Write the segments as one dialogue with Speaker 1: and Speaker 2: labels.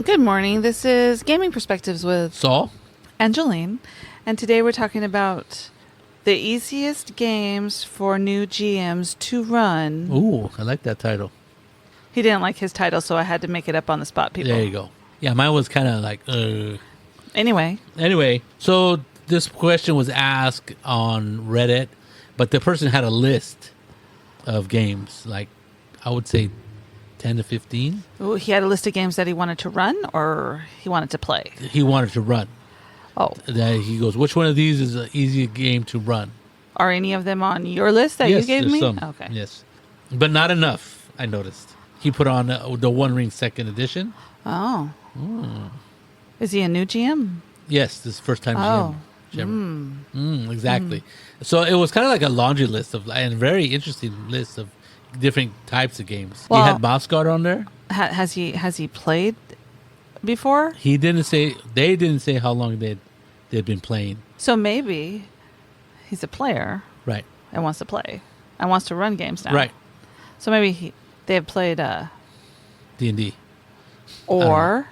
Speaker 1: Good morning. This is Gaming Perspectives with
Speaker 2: Saul
Speaker 1: and Jolene. And today we're talking about the easiest games for new GMs to run.
Speaker 2: Ooh, I like that title.
Speaker 1: He didn't like his title, so I had to make it up on the spot, people.
Speaker 2: There you go. Yeah, mine was kind of like,
Speaker 1: Anyway,
Speaker 2: so this question was asked on Reddit, but the person had a list of games, like I would say 10 to 15.
Speaker 1: ooh, he had a list of games that he wanted to run or he wanted to play.
Speaker 2: He wanted to run.
Speaker 1: Oh,
Speaker 2: That he goes, which one of these is an easy game to run?
Speaker 1: are any of them on your list that
Speaker 2: Yes,
Speaker 1: you gave
Speaker 2: there's
Speaker 1: me?
Speaker 2: some.
Speaker 1: Okay.
Speaker 2: Yes, but not enough, I noticed. He put on the One Ring second edition.
Speaker 1: Oh. Is he a new GM?
Speaker 2: Yes, this first time
Speaker 1: Oh.
Speaker 2: GM. Exactly. So it was kind of like a laundry list of, and very interesting list of different types of games.
Speaker 1: Well-
Speaker 2: He had Moscow on there.
Speaker 1: Has he played before?
Speaker 2: He didn't say. They didn't say how long they'd been playing.
Speaker 1: So maybe he's a player
Speaker 2: Right.
Speaker 1: and wants to play and wants to run games now.
Speaker 2: Right.
Speaker 1: So maybe they have played
Speaker 2: D&D.
Speaker 1: or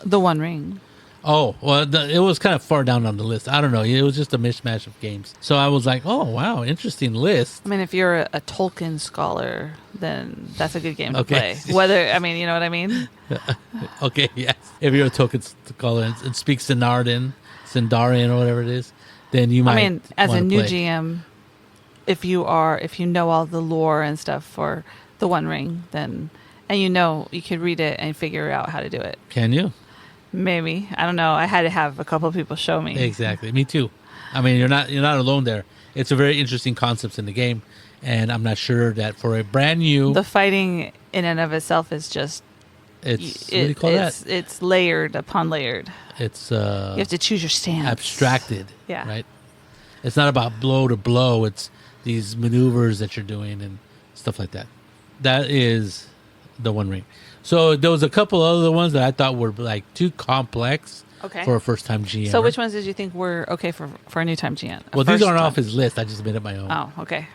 Speaker 1: the One Ring.
Speaker 2: Oh, well, it was kind of far down on the list. I don't know. It was just a mishmash of games. So I was like, oh, wow, interesting list.
Speaker 1: I mean, if you're a Tolkien scholar, then that's a good game to
Speaker 2: Okay.
Speaker 1: play. Whether, I mean, you know what I mean?
Speaker 2: Okay, yes. If you're a token scholar and speak Sindarin or whatever it is, then you might.
Speaker 1: I mean, as a
Speaker 2: wanna
Speaker 1: new
Speaker 2: play.
Speaker 1: GM, if you know all the lore and stuff for the One Ring, then you could read it and figure out how to do it.
Speaker 2: Can you?
Speaker 1: Maybe. I don't know. I had to have a couple of people show me.
Speaker 2: Exactly. Me too. I mean, you're not alone there. It's a very interesting concept in the game, and I'm not sure that for a brand new,
Speaker 1: The fighting in and of itself is just
Speaker 2: what do you call that?
Speaker 1: it's layered upon layered.
Speaker 2: It's
Speaker 1: You have to choose your stance.
Speaker 2: abstracted.
Speaker 1: Yeah.
Speaker 2: Right. It's not about blow to blow. It's these maneuvers that you're doing and stuff like that. That is the One Ring. So there was a couple other ones that I thought were like too complex
Speaker 1: Okay.
Speaker 2: for a first time GM.
Speaker 1: So which ones did you think were okay for a new time GM?
Speaker 2: Well, these
Speaker 1: First
Speaker 2: aren't
Speaker 1: time.
Speaker 2: off his list. I just made up my own.
Speaker 1: Oh, okay.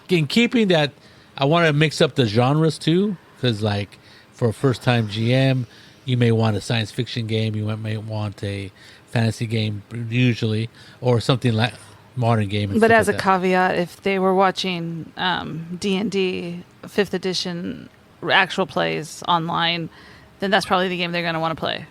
Speaker 2: In keeping that, I want to mix up the genres too, because like for a first time GM, you may want a science fiction game, you may want a fantasy game usually, or something like modern game. And
Speaker 1: But
Speaker 2: stuff
Speaker 1: as a
Speaker 2: like that.
Speaker 1: caveat, if they were watching D&D 5th edition actual plays online, then that's probably the game they're going to want to play.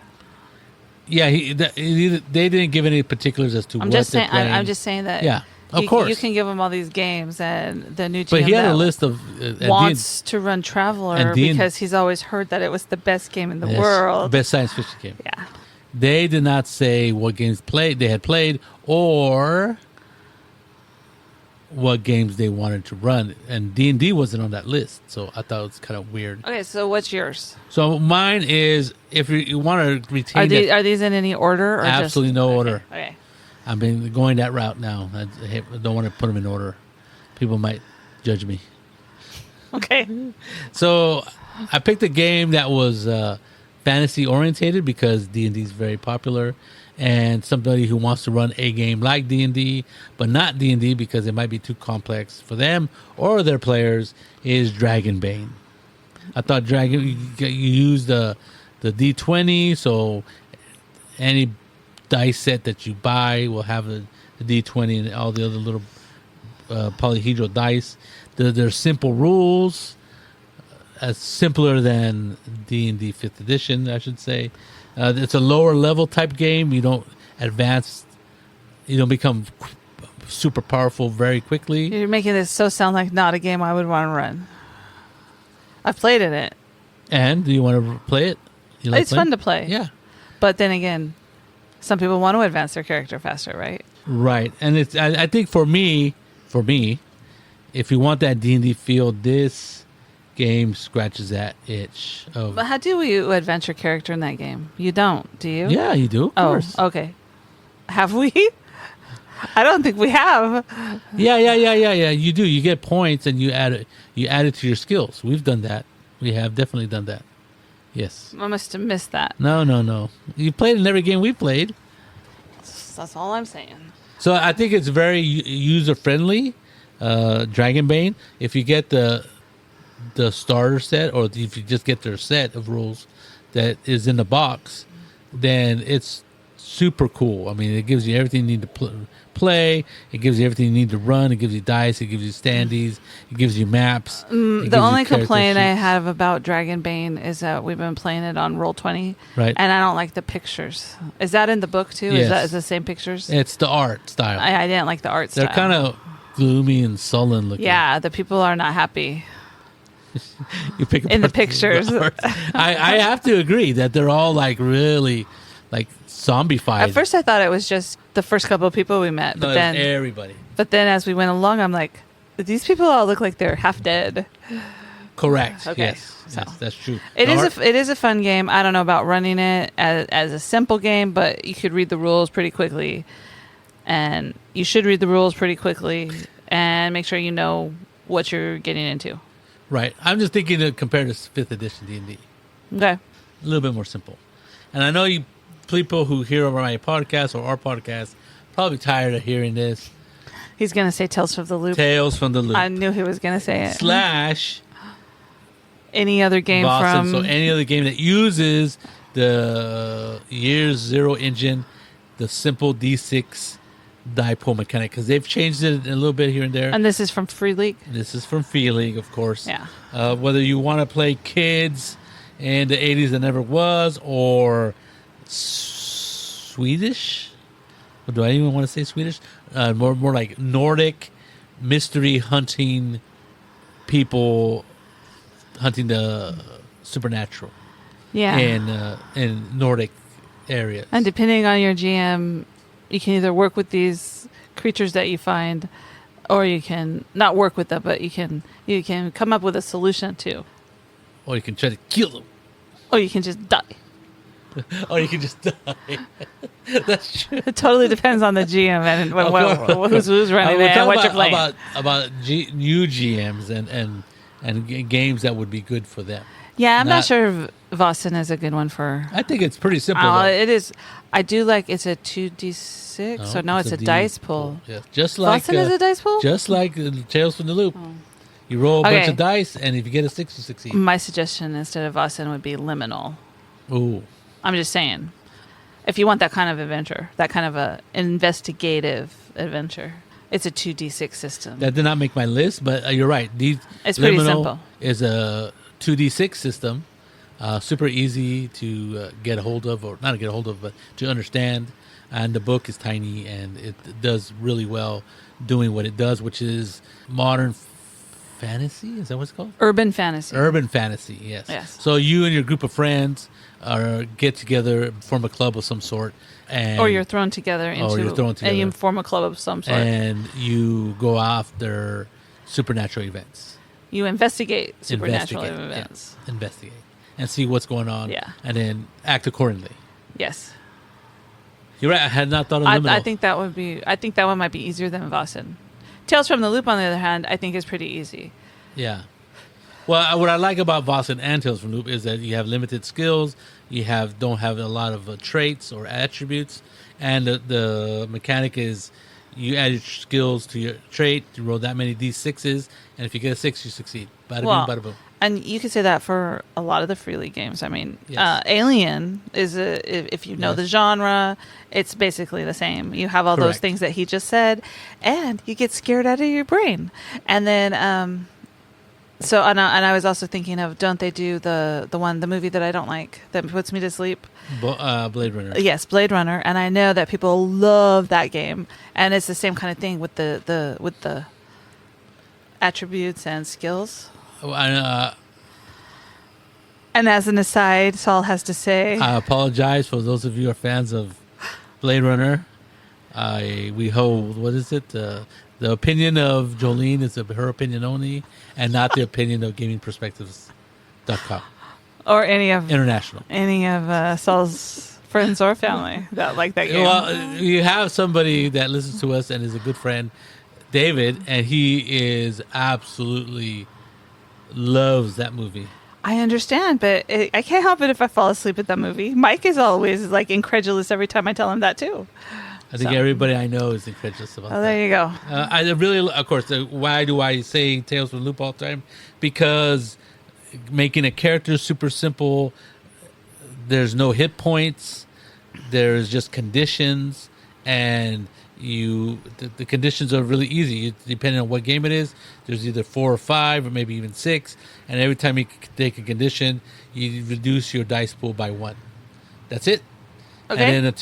Speaker 2: Yeah, they didn't give any particulars as to
Speaker 1: I'm
Speaker 2: what
Speaker 1: just
Speaker 2: they're
Speaker 1: saying.
Speaker 2: playing.
Speaker 1: I'm just saying that.
Speaker 2: Yeah, of course.
Speaker 1: You can give them all these games, and the new GM
Speaker 2: But he had a
Speaker 1: that
Speaker 2: list of
Speaker 1: wants to run Traveler
Speaker 2: and D&D
Speaker 1: because he's always heard that it was the best game in the
Speaker 2: yes,
Speaker 1: world.
Speaker 2: best science fiction game.
Speaker 1: Yeah.
Speaker 2: They did not say what games they had played or what games they wanted to run, and D&D wasn't on that list, so I thought it was kind of weird.
Speaker 1: Okay, so what's yours?
Speaker 2: So mine is, if you want to retain
Speaker 1: Are these in any order? Or
Speaker 2: absolutely
Speaker 1: just,
Speaker 2: no order.
Speaker 1: Okay.
Speaker 2: I've been going that route now. I don't want to put them in order. People might judge me.
Speaker 1: Okay.
Speaker 2: So I picked a game that was fantasy orientated because D&D is very popular, and somebody who wants to run a game like D&D but not D&D because it might be too complex for them or their players is Dragonbane. I thought you use the D20, so any dice set that you buy will have the D20 and all the other little polyhedral dice. They're simple rules, simpler than D&D 5th edition, I should say. It's a lower level type game. You don't advance. You don't become super powerful very quickly.
Speaker 1: You're making this sound like not a game I would want to run. I've played in it.
Speaker 2: And do you want to play it? You like
Speaker 1: It's fun to play.
Speaker 2: Yeah.
Speaker 1: But then again, some people want to advance their character faster, right?
Speaker 2: Right. And it's I think for me, if you want that D&D feel, this game scratches that itch of.
Speaker 1: But how do you advance your character in that game? You don't, do you?
Speaker 2: Yeah, you do. Of course.
Speaker 1: Okay. Have we? I don't think we have.
Speaker 2: Yeah. You do. You get points and you add it to your skills. We've done that. We have definitely done that. Yes.
Speaker 1: I must have missed that.
Speaker 2: No. You played in every game we played.
Speaker 1: That's all I'm saying.
Speaker 2: So I think it's very user friendly. Dragonbane. If you get the starter set, or if you just get their set of rules, that is in the box, then it's super cool. I mean, it gives you everything you need to play. It gives you everything you need to run. It gives you dice. It gives you standees. It gives you maps.
Speaker 1: The only complaint I have about Dragonbane is that we've been playing it on Roll20,
Speaker 2: right?
Speaker 1: And I don't like the pictures. Is that in the book too?
Speaker 2: Yes.
Speaker 1: Is the same pictures?
Speaker 2: It's the art style.
Speaker 1: I didn't like the art style.
Speaker 2: They're kind of gloomy and sullen looking.
Speaker 1: Yeah, the people are not happy.
Speaker 2: You pick
Speaker 1: in the pictures.
Speaker 2: I have to agree that they're all like really like zombified.
Speaker 1: At first I thought it was just the first couple of people we met, but then
Speaker 2: everybody.
Speaker 1: But then as we went along, I'm like, these people all look like they're half dead.
Speaker 2: Correct.
Speaker 1: Okay.
Speaker 2: Yes, that's true.
Speaker 1: It is a fun game. I don't know about running it as a simple game, but you could read the rules pretty quickly, and you should read the rules pretty quickly and make sure you know what you're getting into.
Speaker 2: Right. I'm just thinking to compare to 5th edition D&D.
Speaker 1: Okay.
Speaker 2: A little bit more simple. And I know you people who hear over my podcast or our podcast probably tired of hearing this.
Speaker 1: He's going to say Tales from the Loop.
Speaker 2: Tales from the Loop.
Speaker 1: I knew he was going to say it. / any other game
Speaker 2: Boston,
Speaker 1: from...
Speaker 2: So any other game that uses the Year Zero engine, the simple D6 die pool mechanic, because they've changed it a little bit here and there.
Speaker 1: And this is from Free League?
Speaker 2: This is from Free League, of course.
Speaker 1: Yeah.
Speaker 2: Whether you want to play kids in the 80s that never was, or Swedish, or do I even want to say Swedish? More like Nordic mystery hunting people hunting the supernatural.
Speaker 1: Yeah.
Speaker 2: In Nordic areas.
Speaker 1: And depending on your GM, you can either work with these creatures that you find, or you can not work with them, but you can come up with a solution too.
Speaker 2: Or you can try to kill them.
Speaker 1: Or you can just die.
Speaker 2: Or you can just die. That's true.
Speaker 1: It totally depends on the GM and who's running it and what you're playing.
Speaker 2: About new GMs and games that would be good for them.
Speaker 1: Yeah, I'm not sure if Vossen is a good one for...
Speaker 2: I think it's pretty simple.
Speaker 1: It is. I do like it's a 2d6. So no, it's a dice pool.
Speaker 2: Yeah. Just like
Speaker 1: Vossen is a dice pool?
Speaker 2: Just like Tales from the Loop. Oh. You roll a bunch of dice, and if you get a 6, you succeed.
Speaker 1: My suggestion instead of Vossen would be Liminal.
Speaker 2: Ooh.
Speaker 1: I'm just saying. If you want that kind of adventure, that kind of a investigative adventure, it's a 2d6 system.
Speaker 2: That did not make my list, but you're right.
Speaker 1: It's pretty simple.
Speaker 2: Is a 2d6 system, super easy to get a hold of, or not get a hold of, but to understand. And the book is tiny, and it does really well doing what it does, which is modern fantasy. Is that what it's called?
Speaker 1: Urban fantasy.
Speaker 2: Urban fantasy, yes. So you and your group of friends get together, form a club of some sort.
Speaker 1: Or you're thrown together and you form a club of some sort.
Speaker 2: And you go after supernatural events.
Speaker 1: You investigate supernatural events.
Speaker 2: Yeah. Investigate. And see what's going on.
Speaker 1: Yeah.
Speaker 2: And then act accordingly.
Speaker 1: Yes.
Speaker 2: You're right. I had not thought of Liminal.
Speaker 1: I think that one might be easier than Vossen. Tales from the Loop, on the other hand, I think is pretty easy.
Speaker 2: Yeah. Well, what I like about Vossen and Tales from the Loop is that you have limited skills. You don't have a lot of traits or attributes. And the mechanic is you add your skills to your trait, you roll that many D6s, and if you get a 6, you succeed. Bada boom, bada boom.
Speaker 1: And you could say that for a lot of the Free League games. I mean,
Speaker 2: yes.
Speaker 1: Alien is if you know the genre, it's basically the same. You have all those things that he just said, and you get scared out of your brain. And then, and I was also thinking of, don't they do the movie that I don't like that puts me to sleep?
Speaker 2: Blade Runner.
Speaker 1: Yes, Blade Runner. And I know that people love that game, and it's the same kind of thing with the attributes and skills. And as an aside, Saul has to say,
Speaker 2: I apologize for those of you who are fans of Blade Runner. We hold, what is it? The opinion of Jolene is her opinion only, and not the opinion of GamingPerspectives.com.
Speaker 1: Or any of Saul's friends or family that like that game.
Speaker 2: Well, you have somebody that listens to us and is a good friend, David, and he is absolutely loves that movie.
Speaker 1: I understand, but I can't help it if I fall asleep at that movie. Mike is always like incredulous every time I tell him that too.
Speaker 2: I think everybody I know is incredulous about that.
Speaker 1: There you go.
Speaker 2: I really, of course, why do I say Tales from the Loop all the time? Because making a character super simple, there's no hit points. There's just conditions, and the conditions are really easy. Depending on what game it is, there's either 4 or 5 or maybe even 6. And every time you take a condition, you reduce your dice pool by 1. That's it.
Speaker 1: Okay.
Speaker 2: And then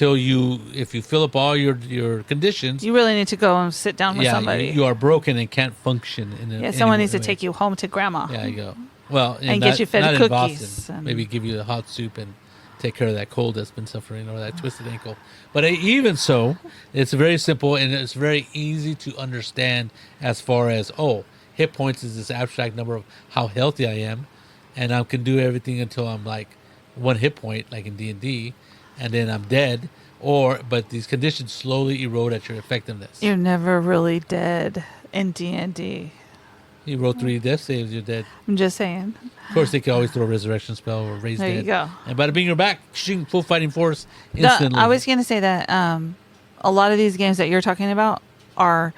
Speaker 2: if you fill up all your conditions,
Speaker 1: you really need to go and sit down with somebody.
Speaker 2: You are broken and can't function.
Speaker 1: Someone needs to take you home to grandma.
Speaker 2: Yeah, you go. Well,
Speaker 1: and get you fed
Speaker 2: not
Speaker 1: cookies.
Speaker 2: In Boston. Maybe give you the hot soup and take care of that cold that's been suffering or that twisted ankle. But even so, it's very simple and it's very easy to understand as far as, hit points is this abstract number of how healthy I am, and I can do everything until I'm like 1 hit point, like in D&D, and then I'm dead. But these conditions slowly erode at your effectiveness.
Speaker 1: You're never really dead in D&D.
Speaker 2: You roll 3 death saves, you're dead.
Speaker 1: I'm just saying.
Speaker 2: Of course, they can always throw a resurrection spell or raise dead.
Speaker 1: There you go.
Speaker 2: And by being you're back, full fighting force instantly.
Speaker 1: I was going to say that a lot of these games that you're talking about are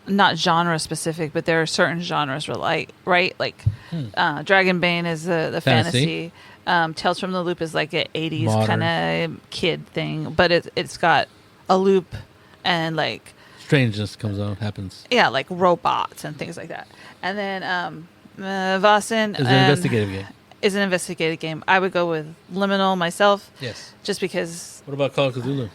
Speaker 1: not genre specific, but there are certain genres right? Like Dragonbane is the fantasy. Tales from the Loop is like an 80s kind of kid thing, but it's got a loop and like
Speaker 2: strangeness happens.
Speaker 1: Yeah, like robots and things like that. And then Vossen
Speaker 2: is an investigative game.
Speaker 1: Is an investigative game. I would go with Liminal myself.
Speaker 2: Yes.
Speaker 1: Just because.
Speaker 2: What about Call of Cthulhu?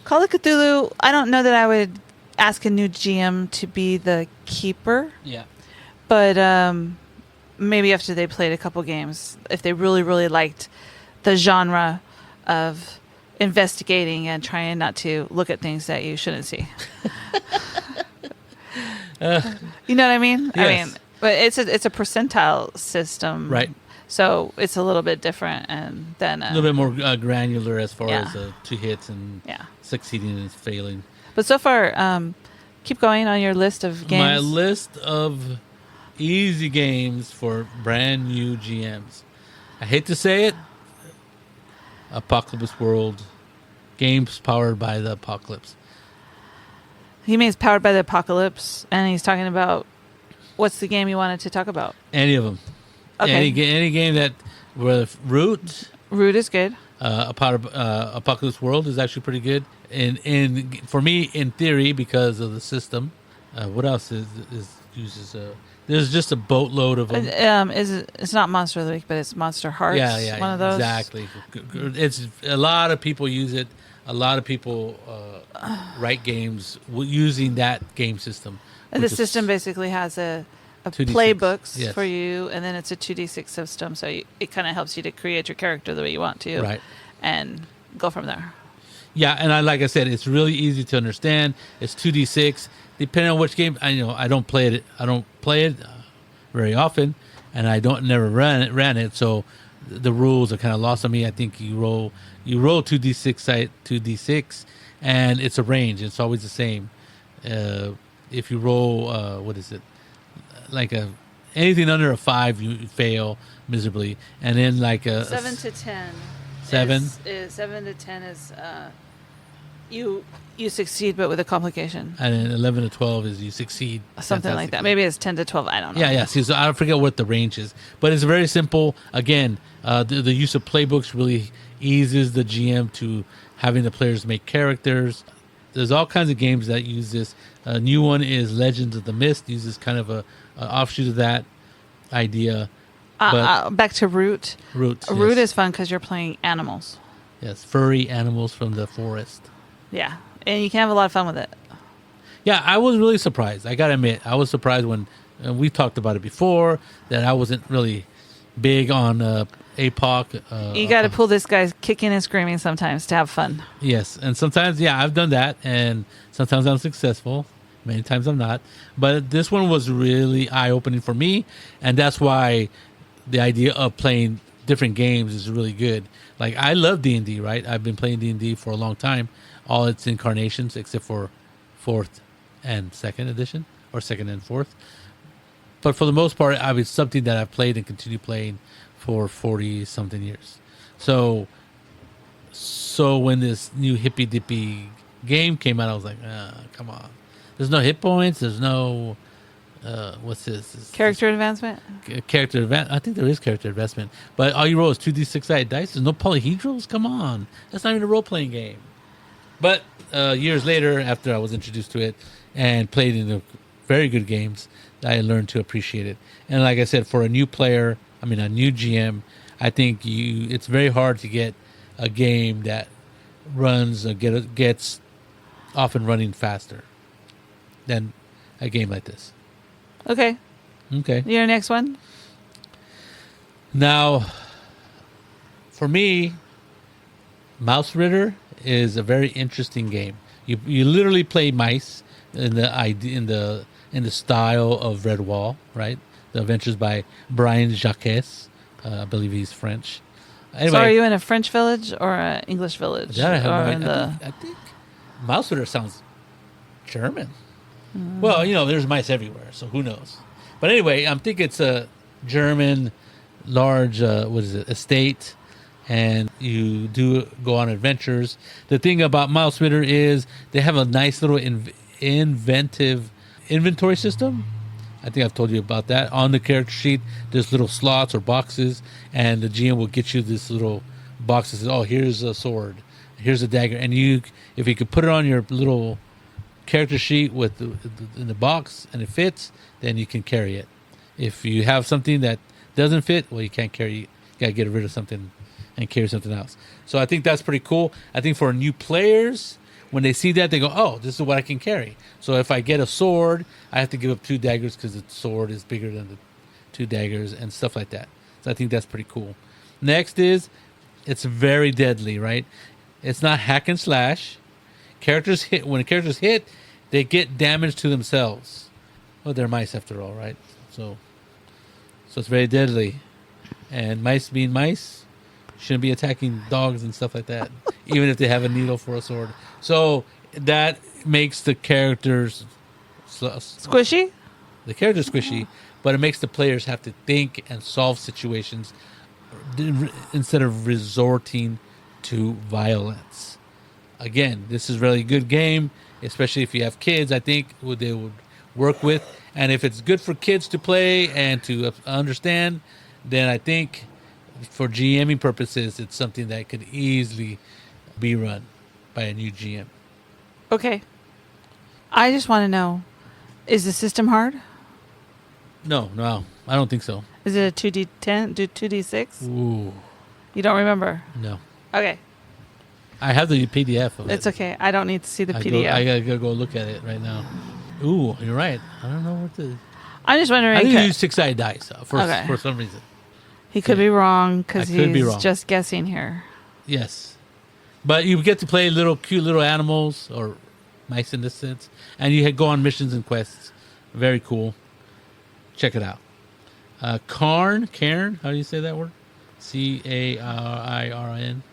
Speaker 1: Call of Cthulhu, I don't know that I would ask a new GM to be the keeper.
Speaker 2: Yeah.
Speaker 1: But maybe after they played a couple games, if they really, really liked the genre of investigating and trying not to look at things that you shouldn't see. You know what I mean?
Speaker 2: Yes.
Speaker 1: I mean, but it's a percentile system,
Speaker 2: right?
Speaker 1: So it's a little bit different, and then
Speaker 2: a little bit more granular as far as 2 hits and succeeding and failing.
Speaker 1: But so far, keep going on your list of games.
Speaker 2: My list of easy games for brand new GMs. I hate to say it. Apocalypse World, games powered by the apocalypse.
Speaker 1: He means powered by the apocalypse, and he's talking about what's the game you wanted to talk about?
Speaker 2: Any of them.
Speaker 1: Okay.
Speaker 2: Any game that with Root.
Speaker 1: Root is good.
Speaker 2: Apocalypse World is actually pretty good. And for me, in theory, because of the system. What else uses? There's just a boatload of them.
Speaker 1: It's not Monster of the Week, but it's Monster Hearts.
Speaker 2: Yeah,
Speaker 1: one of those.
Speaker 2: Exactly. It's a lot of people use it. A lot of people write games using that game system.
Speaker 1: The system basically has a playbooks for you, and then it's a 2d6 system, so it kind of helps you to create your character the way you want to,
Speaker 2: right? And
Speaker 1: go from there.
Speaker 2: Yeah, and like I said, it's really easy to understand. It's 2d6. Depending on which game, I don't play it. I don't play it very often, and I never ran it. So the rules are kind of lost on me. I think you roll 2d6, and it's a range. It's always the same. If you roll, what is it? Like anything under a 5, you fail miserably, and then like a
Speaker 1: 7 to 10.
Speaker 2: 7
Speaker 1: 7 to 10 is you succeed, but with a complication.
Speaker 2: And then 11 to 12 is you succeed.
Speaker 1: Something like that. Maybe it's 10 to 12. I don't know.
Speaker 2: Yeah. See, so I forget what the range is, but it's very simple. Again, the use of playbooks really eases the GM to having the players make characters. There's all kinds of games that use this. A new one is Legends of the Mist. Uses kind of a offshoot of that idea.
Speaker 1: Back to Root.
Speaker 2: Root
Speaker 1: is fun because you're playing animals.
Speaker 2: Yes, furry animals from the forest.
Speaker 1: Yeah, and you can have a lot of fun with it.
Speaker 2: Yeah, I was really surprised. I gotta admit, I was surprised when we talked about it before that I wasn't really big on APOC.
Speaker 1: You got to pull this guy's kicking and screaming sometimes to have fun.
Speaker 2: Yes, and sometimes, I've done that, and sometimes I'm successful. Many times I'm not. But this one was really eye-opening for me, and that's why the idea of playing different games is really good. Like, I love D&D, right? I've been playing D&D for a long time, all its incarnations except for 4th and 2nd edition, or 2nd and 4th. But for the most part, it's something that I've played and continue playing for 40-something years. So when this new hippy-dippy game came out, I was like, come on. There's no hit points. There's no what's this?
Speaker 1: Character advancement?
Speaker 2: Character advance. I think there is character advancement, but all you roll is 2d 6-sided dice. There's no polyhedrals. Come on, that's not even a role playing game. But years later, after I was introduced to it and played in the very good games, I learned to appreciate it. And like I said, for a new player, a new GM, I think it's very hard to get a game that runs gets off and running faster than a game like this.
Speaker 1: Okay. Your next one?
Speaker 2: Now, for me, Mouse Ritter is a very interesting game. You literally play mice in the style of Redwall, right? The Adventures by Brian Jacques. I believe he's French. Anyway,
Speaker 1: so are you in a French village or an English village?
Speaker 2: I think Mouse Ritter sounds German. Well, there's mice everywhere, so who knows? But anyway, I'm thinking it's a German large, estate, and you do go on adventures. The thing about Mouse Ritter is they have a nice little inventive inventory system. I think I've told you about that. On the character sheet, there's little slots or boxes, and the GM will get you this little box that says, oh, here's a sword, here's a dagger. And if you could put it on your little character sheet in the box and it fits, then you can carry it. If you have something that doesn't fit, well, you can't carry it. You got to get rid of something and carry something else. So I think that's pretty cool. I think for new players, when they see that, they go, oh, this is what I can carry. So if I get a sword, I have to give up 2 daggers because the sword is bigger than the 2 daggers and stuff like that. So I think that's pretty cool. Next is, it's very deadly, right? It's not hack and slash. When characters hit, they get damage to themselves. Well, they're mice after all, right? So it's very deadly. And mice being mice shouldn't be attacking dogs and stuff like that, even if they have a needle for a sword. So that makes the characters
Speaker 1: squishy.
Speaker 2: The character's squishy, but it makes the players have to think and solve situations instead of resorting to violence. Again, this is a really good game, especially if you have kids. I think they would work with, and if it's good for kids to play and to understand, then I think for GMing purposes, it's something that could easily be run by a new GM.
Speaker 1: Okay. I just want to know, is the system hard?
Speaker 2: No, I don't think so.
Speaker 1: Is it a 2D10, 2D6?
Speaker 2: Ooh.
Speaker 1: You don't remember?
Speaker 2: No.
Speaker 1: Okay.
Speaker 2: I have the PDF of it.
Speaker 1: It's okay. I don't need to see the PDF.
Speaker 2: I gotta go look at it right now. Ooh, you're right. I don't know what the...
Speaker 1: I'm just wondering...
Speaker 2: I think you use 6-sided dice for some reason.
Speaker 1: He could be wrong because he's
Speaker 2: wrong.
Speaker 1: Just guessing here.
Speaker 2: Yes. But you get to play cute little animals, or mice in this sense, and you go on missions and quests. Very cool. Check it out. Cairn, how do you say that word? Cairn.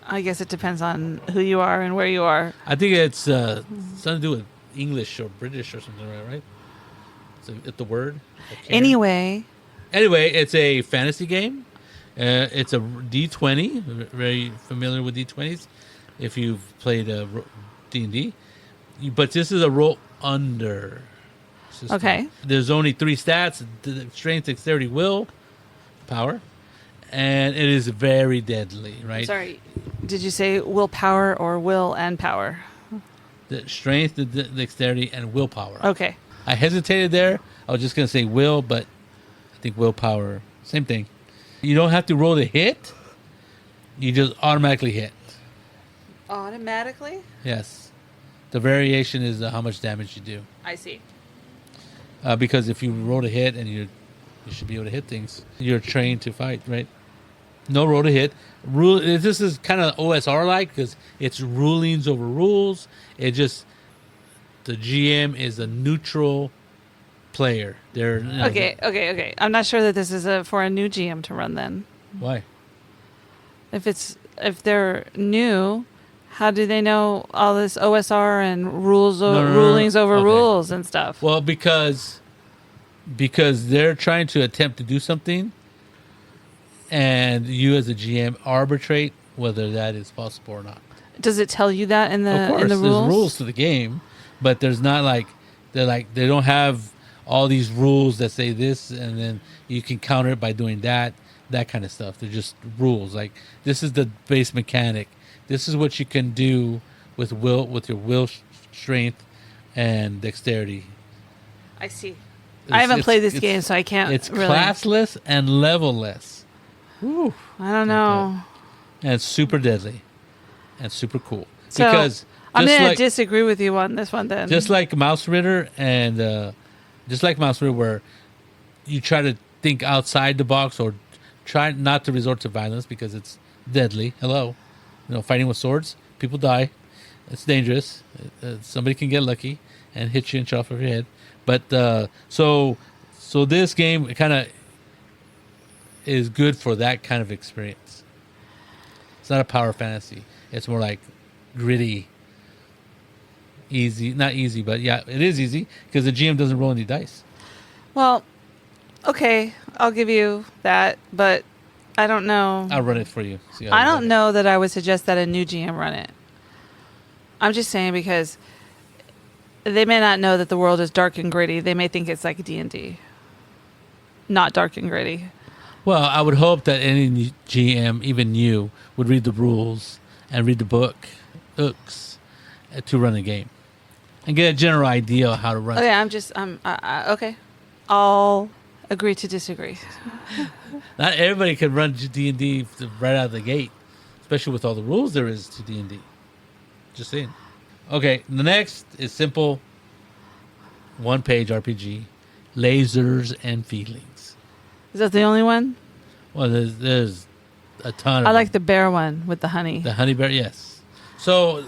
Speaker 1: I guess it depends on who you are and where you are.
Speaker 2: I think it's something to do with English or British or something, right? So it's the word. Anyway, it's a fantasy game. It's a D20. Very familiar with D20s if you've played D&D. But this is a roll under system.
Speaker 1: Okay.
Speaker 2: There's only 3 stats: strength, dexterity, will, power. And it is very deadly, right?
Speaker 1: Sorry, did you say willpower or will and power?
Speaker 2: The strength, the dexterity, and willpower.
Speaker 1: Okay.
Speaker 2: I hesitated there. I was just going to say will, but I think willpower, same thing. You don't have to roll to hit. You just automatically hit.
Speaker 1: Automatically?
Speaker 2: Yes. The variation is how much damage you do.
Speaker 1: I see.
Speaker 2: Because if you roll to hit and you should be able to hit things. You're trained to fight, right? No roll to hit. This is kind of OSR-like because it's rulings over rules. The GM is a neutral player.
Speaker 1: Okay. I'm not sure that this is for a new GM to run then.
Speaker 2: Why?
Speaker 1: If they're new, how do they know all this OSR and rulings over rules and stuff?
Speaker 2: Well, because they're trying to attempt to do something, and you as a GM arbitrate whether that is possible or not.
Speaker 1: Does it tell you that in the rules?
Speaker 2: There's rules to the game, but there's not they don't have all these rules that say this, and then you can counter it by doing that kind of stuff. They're just rules. Like, this is the base mechanic. This is what you can do with your will, strength, and dexterity.
Speaker 1: I see. I haven't played this game, so I can't.
Speaker 2: It's
Speaker 1: really.
Speaker 2: classless and levelless. Whew.
Speaker 1: I don't know.
Speaker 2: And it's super deadly and super cool.
Speaker 1: So
Speaker 2: because
Speaker 1: I'm going to disagree with you on this one then.
Speaker 2: Just like Mouse Ritter where you try to think outside the box or try not to resort to violence because it's deadly. Hello. Fighting with swords, people die. It's dangerous. Somebody can get lucky and hit you and chop off your head. But so this game kind of is good for that kind of experience. It's not a power fantasy. It's more like gritty, easy. Not easy, but yeah, it is easy because the GM doesn't roll any dice.
Speaker 1: Well, okay, I'll give you that, but I don't know.
Speaker 2: I'll run it for you.
Speaker 1: I don't know that I would suggest that a new GM run it. I'm just saying because they may not know that the world is dark and gritty. They may think it's like D&D, not dark and gritty.
Speaker 2: Well, I would hope that any GM, even you, would read the rules and read the books to run a game and get a general idea of how to run.
Speaker 1: Okay, okay. I'll agree to disagree.
Speaker 2: Not everybody can run D&D right out of the gate, especially with all the rules there is to D&D. Just saying. Okay, the next is simple, one-page RPG, Lasers and Feelings.
Speaker 1: Is that the only one?
Speaker 2: Well, there's a ton.
Speaker 1: I like the bear one with the honey.
Speaker 2: The honey bear, yes. So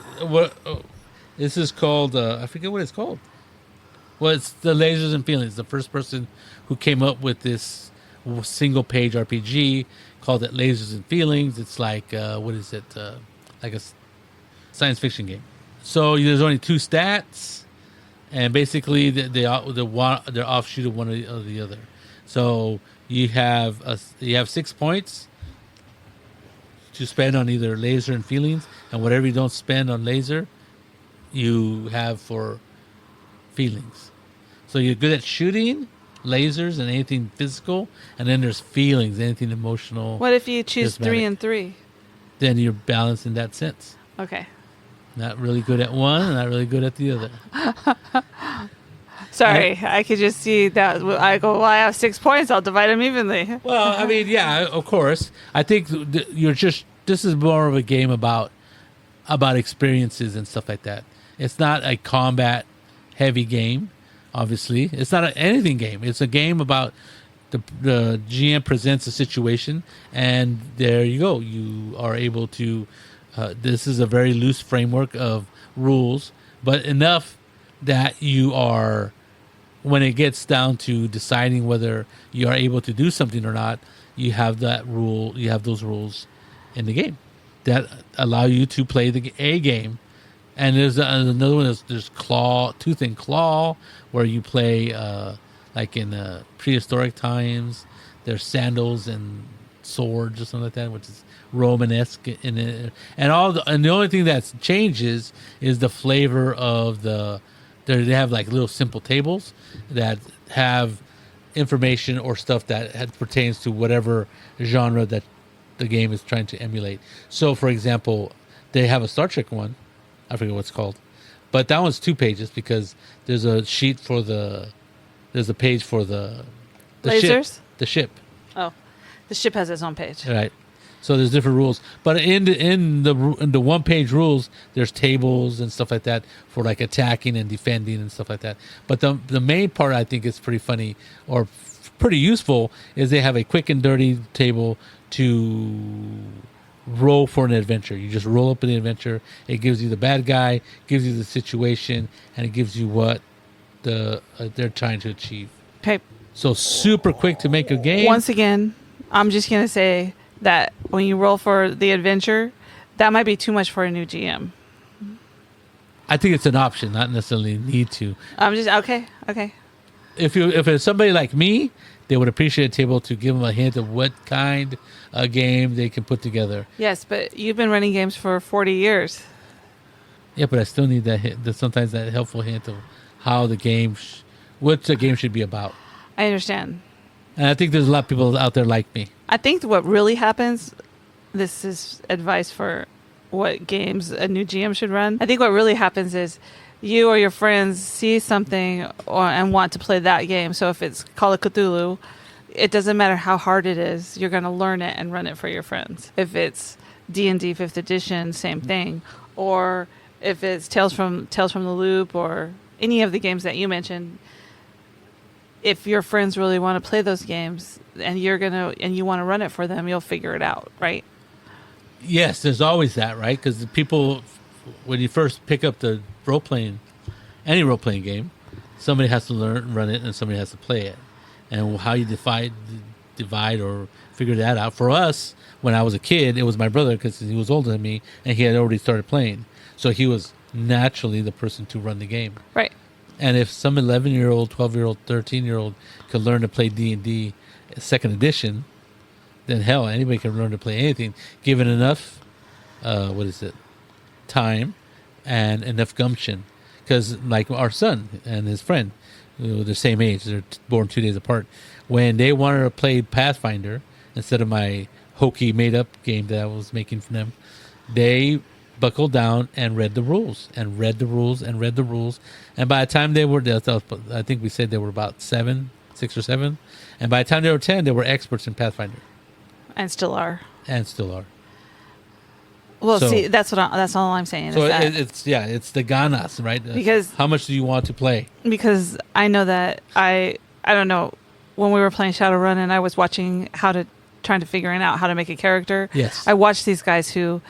Speaker 2: this is called. I forget what it's called. Well, it's the Lasers and Feelings. The first person who came up with this single-page RPG called it Lasers and Feelings. It's like what is it? Like a science fiction game. So there's only 2 stats, and basically they're offshoot of one or the other. So you have 6 points to spend on either laser and feelings, and whatever you don't spend on laser, you have for feelings. So you're good at shooting, lasers, and anything physical, and then there's feelings, anything emotional.
Speaker 1: What if you choose 3 and 3?
Speaker 2: Then you're balanced in that sense.
Speaker 1: Okay.
Speaker 2: Not really good at one, and not really good at the other.
Speaker 1: Sorry, I could just see that. I go, well, I have 6 points. I'll divide them evenly.
Speaker 2: Well, I mean, yeah, of course. I think this is more of a game about experiences and stuff like that. It's not a combat heavy game, obviously. It's not an anything game. It's a game about the GM presents a situation, and there you go. You are able to. This is a very loose framework of rules, but enough that you are, when it gets down to deciding whether you are able to do something or not, you have that rule. You have those rules in the game that allow you to play a game. And there's another one. There's Tooth and Claw, where you play like in prehistoric times. There's Sandals and Swords or something like that, which is Romanesque in it, and the only thing that changes is the flavor of they have like little simple tables that have information or stuff that pertains to whatever genre that the game is trying to emulate. So, for example, they have a Star Trek one. I forget what it's called, but that one's 2 pages because there's a sheet there's a page for the
Speaker 1: lasers.
Speaker 2: The ship.
Speaker 1: Oh, the ship has its own page.
Speaker 2: Right. So there's different rules, but in the 1-page rules, there's tables and stuff like that for like attacking and defending and stuff like that. But the main part I think is pretty funny or pretty useful is they have a quick and dirty table to roll for an adventure. You just roll up in the adventure. It gives you the bad guy, gives you the situation, and it gives you what they're trying to achieve.
Speaker 1: Okay.
Speaker 2: So super quick to make a game.
Speaker 1: Once again, I'm just gonna say that when you roll for the adventure, that might be too much for a new GM.
Speaker 2: I think it's an option, not necessarily need to.
Speaker 1: I'm just okay.
Speaker 2: If it's somebody like me, they would appreciate a table to give them a hint of what kind of game they can put together.
Speaker 1: Yes, but you've been running games for 40 years.
Speaker 2: Yeah, but I still need that hint, sometimes that helpful hint of how the game what the game should be about.
Speaker 1: I understand.
Speaker 2: And I think there's a lot of people out there like me.
Speaker 1: I think what really happens, this is advice for what games a new GM should run. I think what really happens is you or your friends see something and want to play that game. So if it's Call of Cthulhu, it doesn't matter how hard it is. You're going to learn it and run it for your friends. If it's D&D 5th edition, same thing. Or if it's Tales from the Loop or any of the games that you mentioned, if your friends really want to play those games and you want to run it for them, you'll figure it out, right?
Speaker 2: Yes, there's always that, right? Because people, when you first pick up the any role-playing game, somebody has to run it, and somebody has to play it. And how you divide or figure that out. For us, when I was a kid, it was my brother because he was older than me, and he had already started playing. So he was naturally the person to run the game.
Speaker 1: Right.
Speaker 2: And if some 11-year-old, 12-year-old, 13-year-old could learn to play D&D 2nd edition, then hell, anybody can learn to play anything, given enough, time and enough gumption. Because like our son and his friend, they're the same age, they're born 2 days apart. When they wanted to play Pathfinder instead of my hokey made-up game that I was making for them, they buckled down and read the rules and read the rules and read the rules. And by the time they were, I think we said they were about 6 or 7. And by the time they were 10, they were experts in Pathfinder.
Speaker 1: And still are. Well,
Speaker 2: So-
Speaker 1: see, that's all I'm saying.
Speaker 2: So
Speaker 1: is that
Speaker 2: it's the ganas, right?
Speaker 1: Because-
Speaker 2: how much do you want to play?
Speaker 1: because I know that I don't know, when we were playing Shadowrun and I was watching trying to figure out how to make a character.
Speaker 2: Yes.
Speaker 1: I watched these guys who,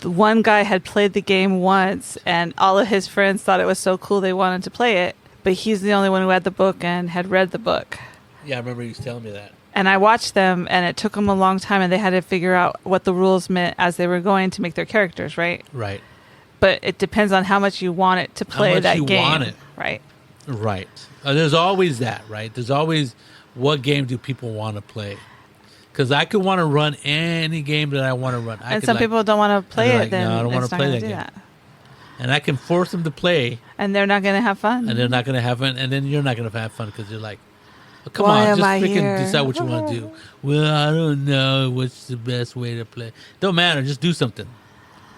Speaker 1: the one guy had played the game once and all of his friends thought it was so cool they wanted to play it, but he's the only one who had the book and had read the book.
Speaker 2: Yeah, I remember you telling me that.
Speaker 1: And I watched them, and it took them a long time, and they had to figure out what the rules meant as they were going to make their characters, right?
Speaker 2: Right.
Speaker 1: But it depends on how much you want it to play
Speaker 2: much
Speaker 1: that
Speaker 2: you
Speaker 1: game.
Speaker 2: want it.
Speaker 1: Right.
Speaker 2: Right. There's always that, right? There's always, what game do people want to play? Because I could want to run any game that I want to run.
Speaker 1: And some people don't want to play it, then
Speaker 2: no, I don't want
Speaker 1: it's
Speaker 2: to
Speaker 1: not
Speaker 2: play
Speaker 1: going
Speaker 2: that
Speaker 1: to do
Speaker 2: game.
Speaker 1: that.
Speaker 2: And I can force them to play,
Speaker 1: And they're not going to have fun.
Speaker 2: and they're not going to have fun, and then you're not going to have fun because you're like, oh, come
Speaker 1: Why
Speaker 2: on,
Speaker 1: am
Speaker 2: just
Speaker 1: I
Speaker 2: freaking
Speaker 1: here?
Speaker 2: decide what you want to do. Well, I don't know what's the best way to play. Don't matter, just do something.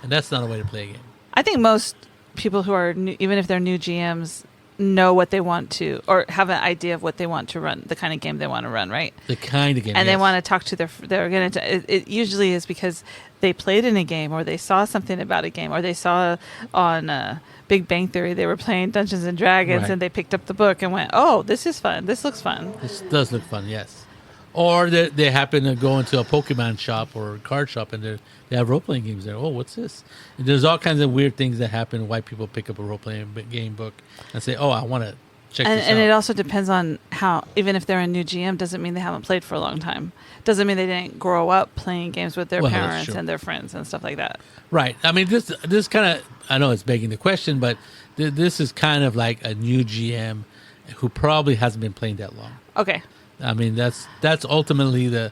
Speaker 2: And that's not a way to play a game.
Speaker 1: I think most people who are new, even if they're new GMs, know what they want to, or have an idea of what they want to run, the kind of game they want to run, right?
Speaker 2: The kind of game,
Speaker 1: And
Speaker 2: yes.
Speaker 1: they want to talk to they're going to, it usually is because they played in a game, or they saw something about a game, or they saw on Big Bang Theory, they were playing Dungeons and Dragons,
Speaker 2: Right.
Speaker 1: and they picked up the book and went, oh, this is fun. This looks fun.
Speaker 2: This does look fun, yes. Or they happen to go into a Pokemon shop or a card shop, and they have role-playing games there. Oh, what's this? And there's all kinds of weird things that happen. Why people pick up a role-playing game book and say, oh, I want to check this out.
Speaker 1: And it also depends on how, even if they're a new GM, doesn't mean they haven't played for a long time. Doesn't mean they didn't grow up playing games with their
Speaker 2: Well, that's
Speaker 1: parents
Speaker 2: true.
Speaker 1: and their friends and stuff like that.
Speaker 2: Right. I mean, this kind of, I know it's begging the question, but this is kind of like a new GM who probably hasn't been playing that long.
Speaker 1: Okay.
Speaker 2: I mean, that's ultimately the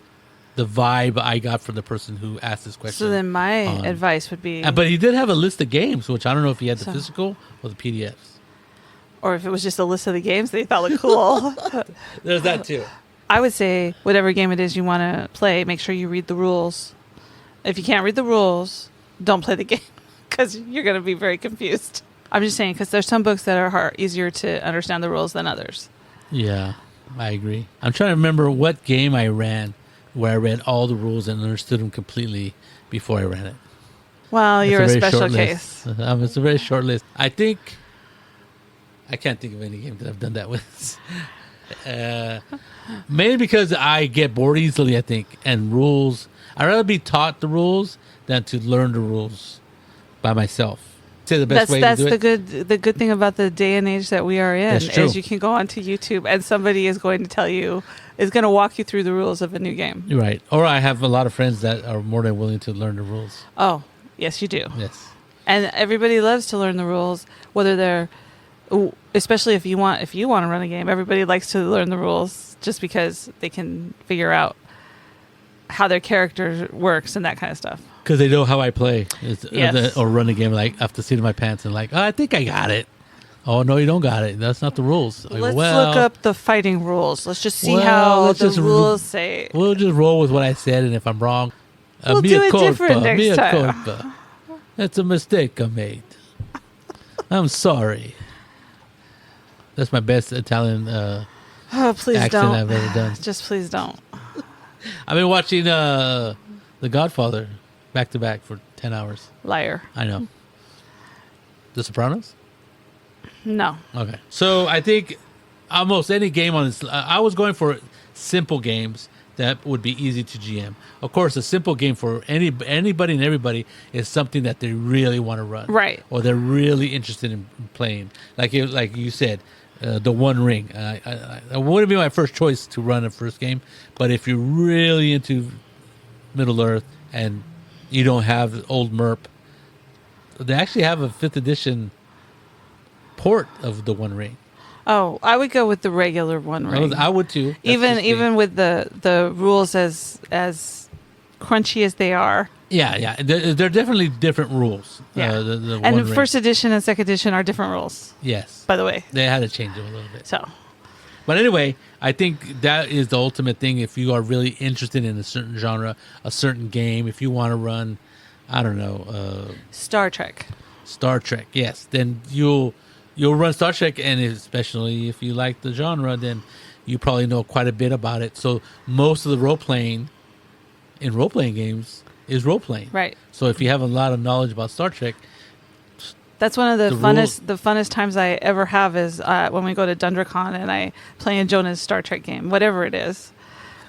Speaker 2: vibe I got from the person who asked this question.
Speaker 1: So then my advice would be,
Speaker 2: But he did have a list of games, which I don't know if he had the
Speaker 1: So-
Speaker 2: physical or the PDFs.
Speaker 1: or if it was just a list of the games they thought looked cool.
Speaker 2: There's that too.
Speaker 1: I would say whatever game it is you want to play, make sure you read the rules. If you can't read the rules, don't play the game because you're going to be very confused. I'm just saying because there's some books that are easier to understand the rules than others.
Speaker 2: Yeah, I agree. I'm trying to remember what game I ran where I read all the rules and understood them completely before I ran it.
Speaker 1: Well,
Speaker 2: It's
Speaker 1: you're a
Speaker 2: very
Speaker 1: special
Speaker 2: short
Speaker 1: case.
Speaker 2: list. It's a very short list. I can't think of any game that I've done that with. Mainly because I get bored easily, I think, and rules. I'd rather be taught the rules than to learn the rules by myself. Say the best way to do it.
Speaker 1: The good thing about the day and age that we are in
Speaker 2: That's true.
Speaker 1: is you can go onto YouTube and somebody is going to tell you, is going to walk you through the rules of a new game.
Speaker 2: Right. Or I have a lot of friends that are more than willing to learn the rules.
Speaker 1: Oh, yes, you do.
Speaker 2: Yes.
Speaker 1: And everybody loves to learn the rules, whether they're, especially if you want to run a game. Everybody likes to learn the rules just because they can figure out how their character works and that kind of stuff.
Speaker 2: Because they know how I play.
Speaker 1: Yes.
Speaker 2: Or run a game like off the seat of my pants and like, oh, I think I got it. Oh, no, you don't got it. That's not the rules.
Speaker 1: Let's look up the fighting rules. Let's just see how the rules say.
Speaker 2: We'll just roll with what I said, and if I'm wrong,
Speaker 1: we'll do it different next time.
Speaker 2: Culpa. That's a mistake I made. I'm sorry. That's my best Italian
Speaker 1: please
Speaker 2: accent
Speaker 1: don't.
Speaker 2: I've ever done.
Speaker 1: Just please don't.
Speaker 2: I've been watching The Godfather back to back for 10 hours.
Speaker 1: Liar.
Speaker 2: I know. The Sopranos?
Speaker 1: No.
Speaker 2: Okay. So I think almost any game on this, I was going for simple games that would be easy to GM. Of course, a simple game for anybody and everybody is something that they really want to run.
Speaker 1: Right.
Speaker 2: Or they're really interested in playing. Like you said, the One Ring. It wouldn't be my first choice to run a first game, but if you're really into Middle Earth and you don't have old MERP, they actually have a 5th edition port of the One Ring.
Speaker 1: Oh, I would go with the regular One Ring.
Speaker 2: I would too.
Speaker 1: Even with the rules as crunchy as they are.
Speaker 2: Yeah. They're definitely different rules.
Speaker 1: Yeah.
Speaker 2: The
Speaker 1: and
Speaker 2: One Ring.
Speaker 1: first edition and second edition are different rules.
Speaker 2: Yes.
Speaker 1: By the way.
Speaker 2: They had to change them a little bit.
Speaker 1: So.
Speaker 2: But anyway, I think that is the ultimate thing. If you are really interested in a certain genre, a certain game, if you want to run, I don't know.
Speaker 1: Star Trek,
Speaker 2: yes. Then you'll run Star Trek, and especially if you like the genre, then you probably know quite a bit about it. So most of the role-playing in role-playing games is role-playing.
Speaker 1: Right.
Speaker 2: So if you have a lot of knowledge about Star Trek,
Speaker 1: that's one of the funnest times I ever have is when we go to DundraCon and I play in Jonah's Star Trek game, whatever it is,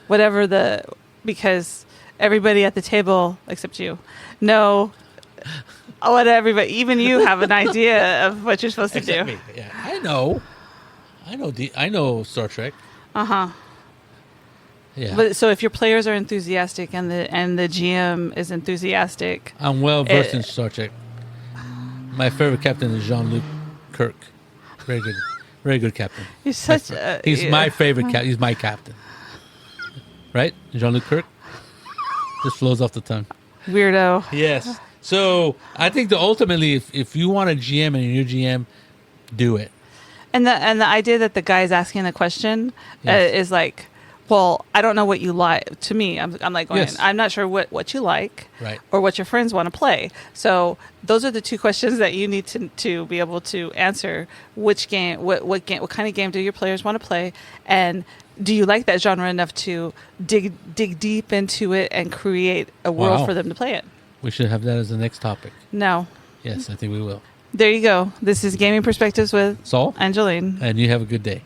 Speaker 1: because everybody at the table except you know what everybody, even you, have an idea of what you're supposed to do.
Speaker 2: Me. Yeah, I know Star Trek. Yeah.
Speaker 1: But so if your players are enthusiastic and the GM is enthusiastic,
Speaker 2: I'm well versed in Star Trek. My favorite captain is Jean-Luc Kirk. Very good captain.
Speaker 1: He's
Speaker 2: my favorite captain. He's my captain. Right, Jean-Luc Kirk. Just flows off the tongue.
Speaker 1: Weirdo.
Speaker 2: Yes. So I think that ultimately, if you want a GM and you're GM, do it.
Speaker 1: And the idea that the guy is asking the question is like, well, I don't know what you like. To me, I'm like going, I'm not sure what you like,
Speaker 2: right,
Speaker 1: or what your friends want to play. So those are the two questions that you need to be able to answer. Which game, what kind of game do your players want to play, and do you like that genre enough to dig deep into it and create a world for them to play it?
Speaker 2: We should have that as the next topic.
Speaker 1: No.
Speaker 2: Yes, I think we will.
Speaker 1: There you go. This is Gaming Perspectives with
Speaker 2: Saul
Speaker 1: and Jolene.
Speaker 2: And you have a good day.